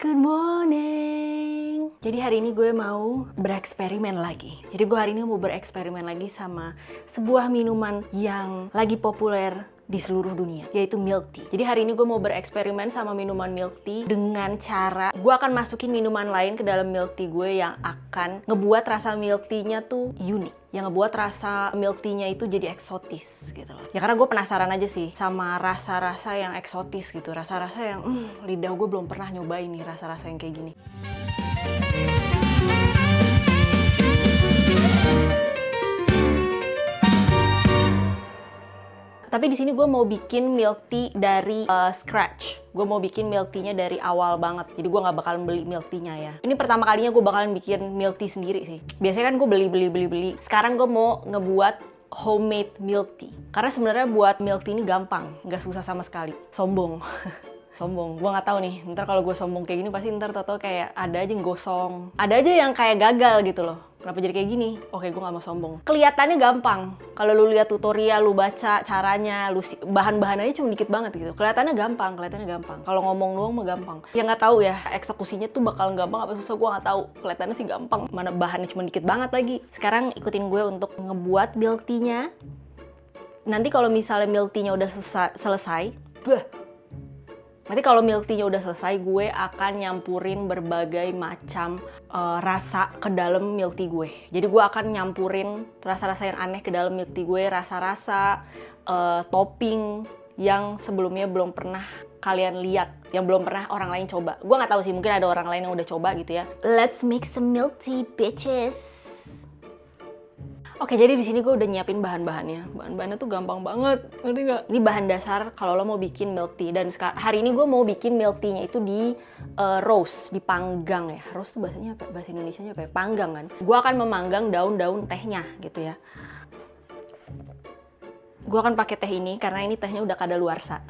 Good morning. Jadi hari ini gue mau bereksperimen lagi. Jadi gue hari ini mau bereksperimen lagi sama sebuah minuman yang lagi populer di seluruh dunia, yaitu milk tea. Jadi hari ini gue mau bereksperimen sama minuman milk tea dengan cara gue akan masukin minuman lain ke dalam milk tea gue yang akan ngebuat rasa milk tea-nya tuh unik, yang ngebuat rasa milk tea-nya itu jadi eksotis gitu loh. Ya karena gue penasaran aja sih sama rasa-rasa yang eksotis gitu, rasa-rasa yang lidah gue belum pernah nyobain nih rasa-rasa yang kayak gini. Tapi di sini gue mau bikin milk tea dari scratch. Gue mau bikin milk tea-nya dari awal banget. Jadi gue nggak bakalan beli milk tea-nya ya. Ini pertama kalinya gue bakalan bikin milk tea sendiri sih. Biasanya kan gue beli. Sekarang gue mau ngebuat homemade milk tea. Karena sebenarnya buat milk tea ini gampang, nggak susah sama sekali. Sombong. Sombong, gue nggak tahu nih. Ntar kalau gue sombong kayak gini pasti ntar tau kayak ada aja yang gosong, ada aja yang kayak gagal gitu loh. Kenapa jadi kayak gini? Oke, gue nggak mau sombong. Kelihatannya gampang. Kalau lu lihat tutorial, lu baca caranya, lu bahan-bahannya cuma dikit banget gitu. Kelihatannya gampang. Kalau ngomong doang mah gampang. Ya nggak tahu ya, eksekusinya tuh bakal gampang apa susah gue nggak tahu. Kelihatannya sih gampang. Mana bahannya cuma dikit banget lagi. Sekarang ikutin gue untuk ngebuat milk tea-nya. Nanti kalau misalnya milk tea-nya udah selesai, nanti kalau milk tea-nya udah selesai, gue akan nyampurin berbagai macam rasa ke dalam milk tea gue. Jadi gue akan nyampurin rasa-rasa yang aneh ke dalam milk tea gue, rasa-rasa topping yang sebelumnya belum pernah kalian lihat, yang belum pernah orang lain coba. Gue nggak tahu sih, mungkin ada orang lain yang udah coba gitu ya. Let's make some milk tea, bitches. Oke, jadi di sini gue udah nyiapin bahan-bahannya. Bahan-bahannya tuh gampang banget, ngerti gak? Ini bahan dasar kalau lo mau bikin milk tea. Dan hari ini gue mau bikin milk tea-nya itu di roast, dipanggang ya. Roast tuh bahasanya apa? Bahasa Indonesianya apa ya? Panggang kan? Gue akan memanggang daun-daun tehnya gitu ya. Gue akan pakai teh ini karena ini tehnya udah kadaluarsa.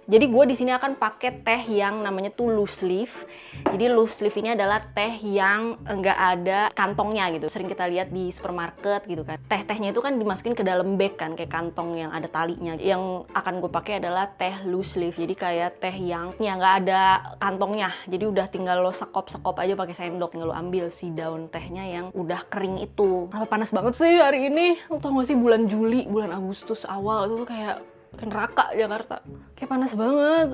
Jadi gue di sini akan pakai teh yang namanya tuh loose leaf. Jadi loose leaf ini adalah teh yang enggak ada kantongnya gitu. Sering kita lihat di supermarket gitu kan. Teh-tehnya itu kan dimasukin ke dalam bag kan, kayak kantong yang ada talinya. Yang akan gue pakai adalah teh loose leaf. Jadi kayak teh yang nggak ada kantongnya. Jadi udah tinggal lo sekop-sekop aja pakai sendok. Tinggal lo ambil si daun tehnya yang udah kering itu. Kenapa panas banget sih hari ini? Lo tau gak sih bulan Juli, bulan Agustus awal itu tuh kayak neraka Jakarta, kayak panas banget.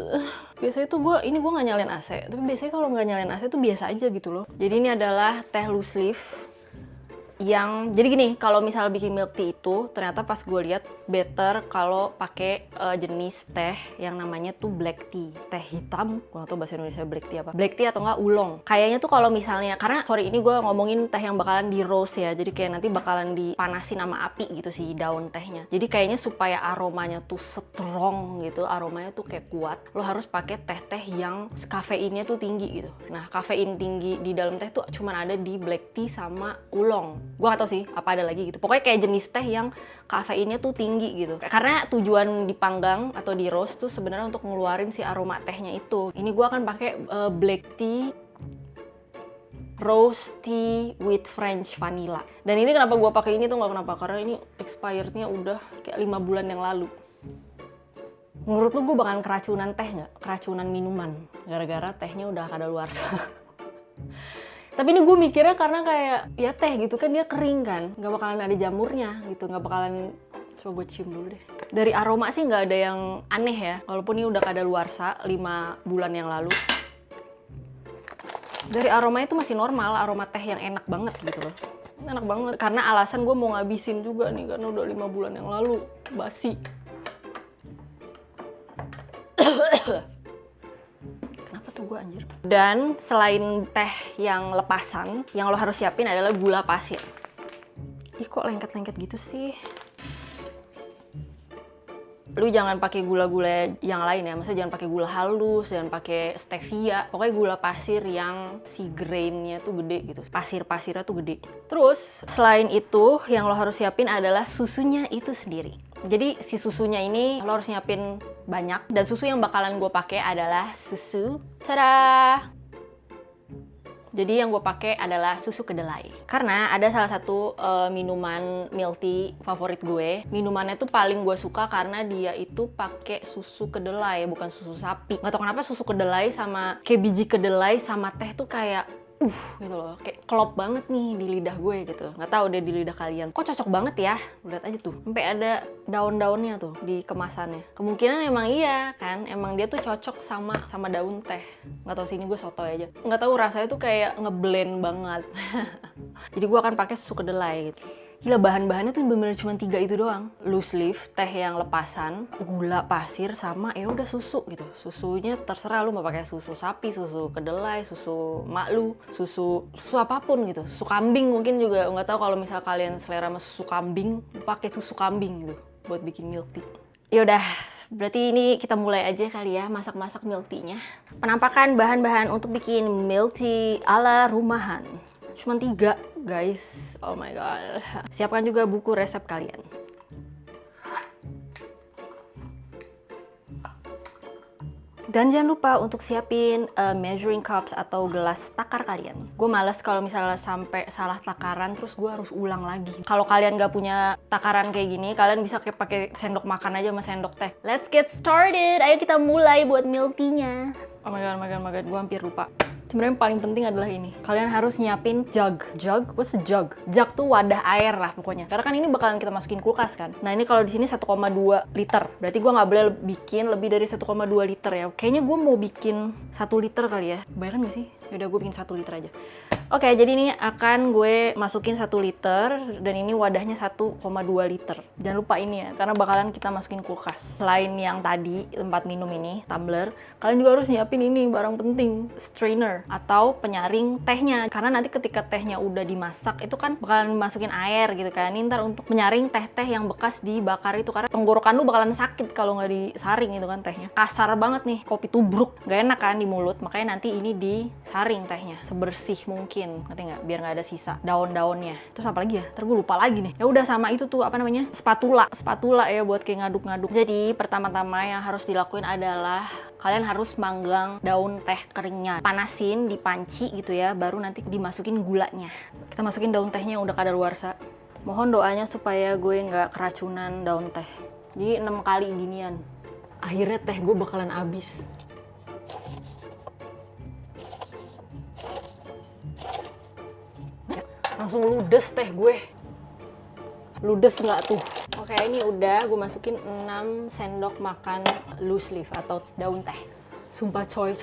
Biasanya tuh gue nggak nyalain AC, tapi biasanya kalau nggak nyalain AC tuh biasa aja gitu loh. Jadi ini adalah teh loose leaf yang jadi gini, kalau misal bikin milk tea itu ternyata pas gue lihat better kalau pakai jenis teh yang namanya tuh black tea, teh hitam. Gue nggak tahu bahasa Indonesia black tea apa, black tea atau nggak oolong. Kayaknya tuh kalau misalnya, karena sorry ini gue ngomongin teh yang bakalan di roast ya, jadi kayak nanti bakalan dipanasin sama api gitu sih daun tehnya. Jadi kayaknya supaya aromanya tuh strong gitu, aromanya tuh kayak kuat, lo harus pakai teh-teh yang kafeinnya tuh tinggi gitu. Nah kafein tinggi di dalam teh tuh cuman ada di black tea sama oolong. Gue gak tau sih apa ada lagi gitu. Pokoknya kayak jenis teh yang kafeinnya tuh tinggi gitu. Karena tujuan dipanggang atau di roast tuh sebenarnya untuk ngeluarin si aroma tehnya itu. Ini gue akan pakai black tea roast tea with French vanilla. Dan ini kenapa gue pakai ini tuh nggak kenapa? Karena ini expirednya udah kayak 5 bulan yang lalu. Menurut lu gue bakalan keracunan teh nggak? Keracunan minuman gara-gara tehnya udah kadaluarsa. Tapi ini gue mikirnya karena kayak ya teh gitu kan dia kering kan, nggak bakalan ada jamurnya gitu, nggak bakalan. Coba gue cium dulu deh. Dari aroma sih nggak ada yang aneh ya, walaupun ini udah kadaluarsa 5 bulan yang lalu. Dari aromanya itu masih normal, aroma teh yang enak banget gitu loh. Enak banget, karena alasan gue mau ngabisin juga nih, karena udah 5 bulan yang lalu, basi. Gue anjir. Dan selain teh yang lepasan, yang lo harus siapin adalah gula pasir. Ih kok lengket-lengket gitu sih? Lu jangan pakai gula-gula yang lain ya, maksudnya jangan pakai gula halus, jangan pakai stevia. Pokoknya gula pasir yang si grainnya tuh gede gitu, pasir-pasirnya tuh gede. Terus selain itu yang lo harus siapin adalah susunya itu sendiri. Jadi si susunya ini lo harus nyiapin banyak, dan susu yang bakalan gue pakai adalah susu Jadi yang gue pakai adalah susu kedelai. Karena ada salah satu minuman milk tea favorit gue. Minumannya tuh paling gue suka karena dia itu pakai susu kedelai, bukan susu sapi. Gak tau kenapa susu kedelai sama kayak biji kedelai sama teh tuh kayak gitu loh, kayak klop banget nih di lidah gue gitu. Nggak tahu deh di lidah kalian. Kok cocok banget ya? Lihat aja tuh, sampai ada daun-daunnya tuh di kemasannya. Kemungkinan emang iya kan, emang dia tuh cocok sama daun teh. Nggak tahu, sini gue sotoy aja. Nggak tahu rasanya tuh kayak ngeblend banget. Jadi gue akan pakai susu kedelai gitu. Gila, bahan-bahannya tuh bener-bener cuma 3 itu doang. Loose leaf, teh yang lepasan, gula pasir, sama ya udah susu gitu. Susunya terserah lu mau pakai susu sapi, susu kedelai, susu maklu, susu apapun gitu. Susu kambing mungkin juga, nggak tahu kalau misal kalian selera sama susu kambing, pakai susu kambing gitu buat bikin milk tea. Yaudah, berarti ini kita mulai aja kali ya masak-masak milk tea-nya. Penampakan bahan-bahan untuk bikin milk tea ala rumahan. Cuma 3 guys, oh my god. Siapkan juga buku resep kalian. Dan jangan lupa untuk siapin measuring cups atau gelas takar kalian. Gue males kalau misalnya sampai salah takaran terus gue harus ulang lagi. Kalau kalian gak punya takaran kayak gini, kalian bisa pakai sendok makan aja sama sendok teh. Let's get started. Ayo kita mulai buat milk tea-nya. Oh my god, gue hampir lupa. Sebenarnya yang paling penting adalah ini. Kalian harus nyiapin jug. Jug? What's a jug? Jug tuh wadah air lah pokoknya. Karena kan ini bakalan kita masukin kulkas kan. Nah ini kalau di sini 1,2 liter. Berarti gue nggak boleh bikin lebih dari 1,2 liter ya. Kayaknya gue mau bikin 1 liter kali ya. Bayangkan gak sih? Yaudah gue bikin 1 liter aja. Oke, jadi ini akan gue masukin 1 liter dan ini wadahnya 1,2 liter. Jangan lupa ini ya, karena bakalan kita masukin kulkas. Selain yang tadi, tempat minum ini, tumbler, kalian juga harus nyiapin ini, barang penting, strainer atau penyaring tehnya. Karena nanti ketika tehnya udah dimasak, itu kan bakalan masukin air gitu kan. Ini ntar untuk menyaring teh-teh yang bekas dibakar itu, karena tenggorokan lu bakalan sakit kalau nggak disaring itu kan tehnya. Kasar banget nih, kopi tubruk. Gak enak kan di mulut, makanya nanti ini disaring tehnya, sebersih mungkin. Ngerti nggak? Biar nggak ada sisa daun-daunnya. Terus apa lagi ya? Ntar gue lupa lagi nih. Ya udah, sama itu tuh apa namanya? Spatula ya buat kayak ngaduk-ngaduk. Jadi pertama-tama yang harus dilakuin adalah kalian harus manggang daun teh keringnya. Panasin di panci gitu ya, baru nanti dimasukin gulanya. Kita masukin daun tehnya yang udah kadaluarsa. Mohon doanya supaya gue nggak keracunan daun teh. Jadi 6 kali ginian. Akhirnya teh gue bakalan habis. Langsung ludes teh gue. Ludes nggak tuh? Oke, ini udah gue masukin 6 sendok makan loose leaf atau daun teh. Sumpah coy,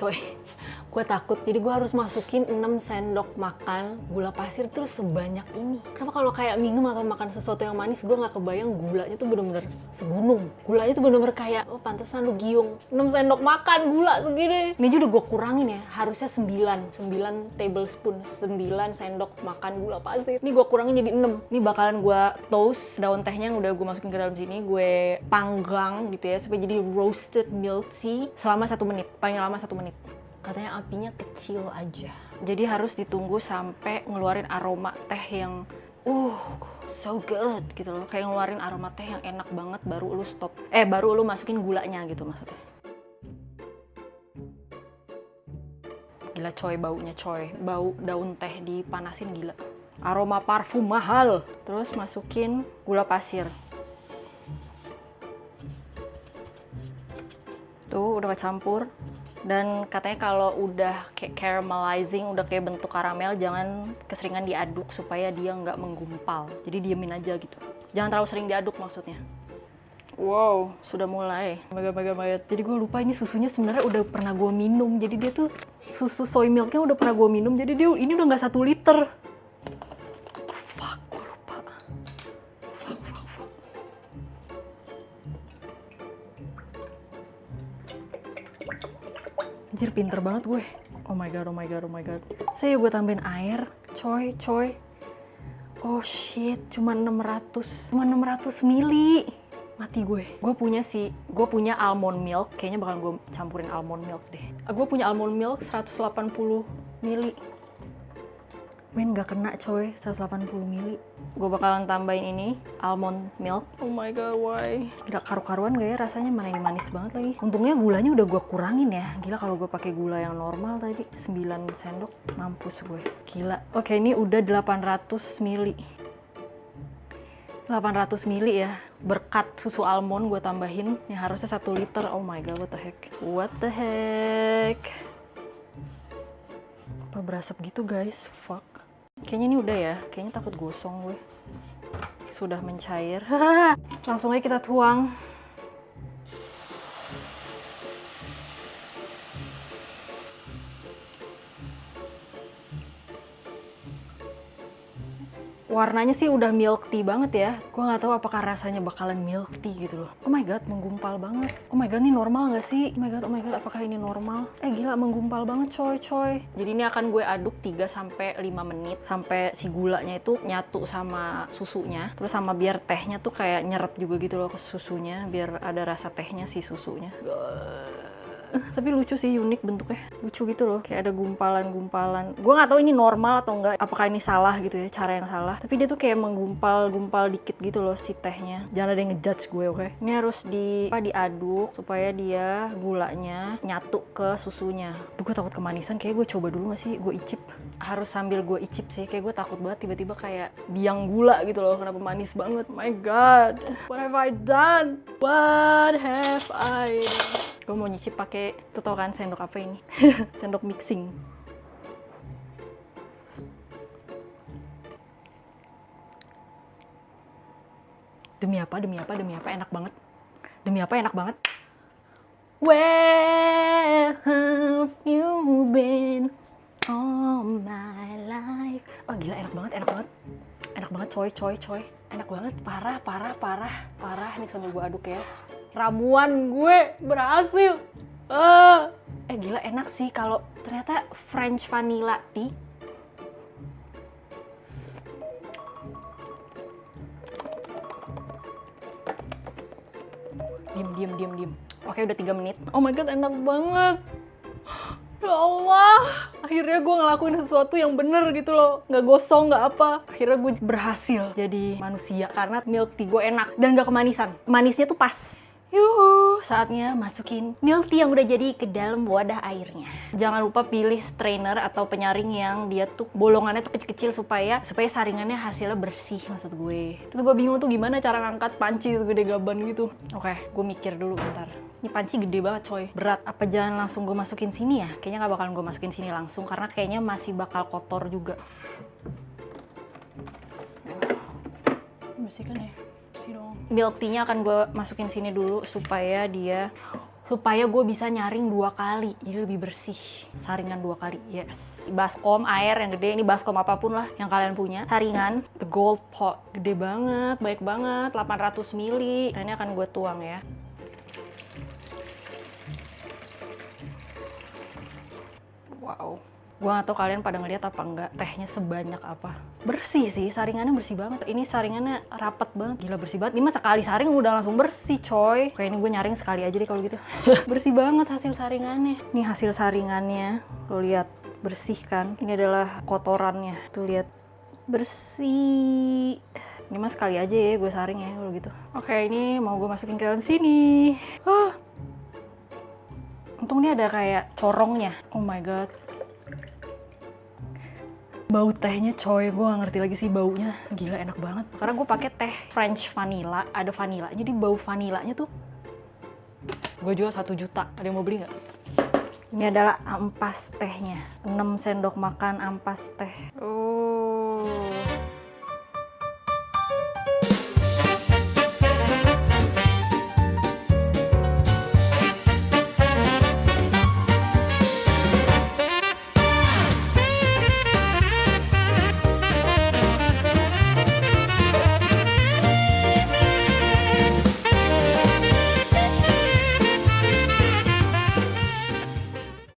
gue takut. Jadi gue harus masukin 6 sendok makan gula pasir terus sebanyak ini. Kenapa kalau kayak minum atau makan sesuatu yang manis, gue nggak kebayang gulanya tuh bener-bener segunung. Gulanya tuh bener-bener kayak, oh pantesan lu giung. 6 sendok makan gula segini. Ini aja udah gue kurangin ya, harusnya 9 tablespoon, 9 sendok makan gula pasir. Ini gue kurangin jadi 6. Ini bakalan gue toast daun tehnya yang udah gue masukin ke dalam sini. Gue panggang gitu ya, supaya jadi roasted milk tea selama 1 menit. Paling lama 1 menit. Katanya apinya kecil aja. Jadi harus ditunggu sampai ngeluarin aroma teh yang so good gitu loh. Kayak ngeluarin aroma teh yang enak banget, baru lu stop. Baru lu masukin gulanya gitu maksudnya. Gila coy, baunya coy. Bau daun teh dipanasin gila. Aroma parfum mahal. Terus masukin gula pasir. Tuh udah kecampur. Dan katanya kalau udah kayak caramelizing, udah kayak bentuk karamel, jangan keseringan diaduk supaya dia nggak menggumpal. Jadi diemin aja gitu. Jangan terlalu sering diaduk maksudnya. Wow, sudah mulai. Jadi gue lupa ini susunya sebenarnya udah pernah gue minum. Jadi dia tuh susu soy milknya udah pernah gue minum. Jadi dia ini udah nggak 1 liter. Fuck, gue lupa. Fuck. Anjir, pinter banget gue. Oh my god. Saya gue tambahin air. Coy. Oh shit, cuma 600 mili. Mati gue. Gue punya almond milk. Kayaknya bakal gue campurin almond milk deh. Gue punya almond milk 180 mili. Men gak kena coy, 180 ml. Gue bakalan tambahin ini, almond milk. Oh my god, why? Gila karu-karuan gak ya rasanya, mana ini manis banget lagi. Untungnya gulanya udah gue kurangin ya. Gila kalau gue pakai gula yang normal tadi 9 sendok, mampus gue. Gila. Oke, ini udah 800 ml. 800 ml ya. Berkat susu almond gue tambahin yang harusnya 1 liter. Oh my god, what the heck? What the heck? Apa berasap gitu guys? Fuck. Kayaknya ini udah ya, kayaknya takut gosong gue. Sudah mencair. Langsung aja kita tuang. Warnanya sih udah milk tea banget ya. Gue nggak tahu apakah rasanya bakalan milk tea gitu loh. Oh my god, menggumpal banget. Oh my god, ini normal nggak sih? Oh my god, apakah ini normal? Gila, menggumpal banget coy. Jadi ini akan gue aduk 3-5 menit sampai si gulanya itu nyatu sama susunya. Terus sama biar tehnya tuh kayak nyerap juga gitu loh ke susunya, biar ada rasa tehnya si susunya. Tapi lucu sih, unik bentuknya, lucu gitu loh, kayak ada gumpalan-gumpalan. Gue nggak tahu ini normal atau enggak, apakah ini salah gitu ya, cara yang salah. Tapi dia tuh kayak menggumpal-gumpal dikit gitu loh si tehnya. Jangan ada yang ngejudge gue, oke? Ini harus diaduk supaya dia gulanya nyatu ke susunya. Duh, gue takut kemanisan, kayak gue coba dulu nggak sih, gue icip. Harus sambil gue icip sih, kayak gue takut banget tiba-tiba kayak biang gula gitu loh, kenapa manis banget. My god, what have I done? What have I done? Gue mau nyicip pakai, tuh tau kan sendok apa ini? Sendok mixing. Demi apa, enak banget. Demi apa, enak banget. Where have you been all my life? Oh gila, enak banget. Enak banget coy. Enak banget, parah. Ini sambil gue aduk ya. Ramuan gue berhasil. Gila enak sih kalau ternyata French vanilla tea. Diam. Oke, udah 3 menit. Oh my god, enak banget. Ya Allah, akhirnya gue ngelakuin sesuatu yang bener gitu loh. Nggak gosong, nggak apa. Akhirnya gue berhasil jadi manusia karena milk tea gue enak dan nggak kemanisan. Manisnya tuh pas. Yuhu, saatnya masukin milk tea yang udah jadi ke dalam wadah airnya. Jangan lupa pilih strainer atau penyaring yang dia tuh bolongannya tuh kecil-kecil supaya saringannya hasilnya bersih, maksud gue. Terus gue bingung tuh gimana cara ngangkat panci gede gaban gitu. Oke, gue mikir dulu bentar. Ini panci gede banget coy, berat. Apa jangan langsung gue masukin sini ya? Kayaknya nggak bakalan gue masukin sini langsung karena kayaknya masih bakal kotor juga. Bersihkan ya. Milk tea-nya akan gue masukin sini dulu supaya gue bisa nyaring 2 kali, jadi lebih bersih. Saringan 2 kali, yes. Baskom air yang gede, ini baskom apapun lah yang kalian punya. Saringan the gold pot, gede banget, baik banget, 800 ml. Nah, ini akan gue tuang ya. Wow. Gue gak tau kalian pada ngeliat apa enggak tehnya sebanyak apa. Bersih sih, saringannya bersih banget. Ini saringannya rapet banget, gila bersih banget. Ini mah sekali saring udah langsung bersih coy. Kayak ini gue nyaring sekali aja deh kalau gitu. Bersih banget hasil saringannya. Ini hasil saringannya, lo lihat bersih kan. Ini adalah kotorannya, tuh lihat bersih. Ini mah sekali aja ya gue saring ya kalau gitu. Oke, ini mau gue masukin ke dalam sini. Untung ini ada kayak corongnya. Oh my god. Bau tehnya coy, gue gak ngerti lagi sih baunya. Gila enak banget. Karena gue pakai teh French vanilla, ada vanilla. Jadi bau vanillanya tuh gue jual 1 juta. Ada yang mau beli nggak? Ini adalah ampas tehnya. 6 sendok makan ampas teh.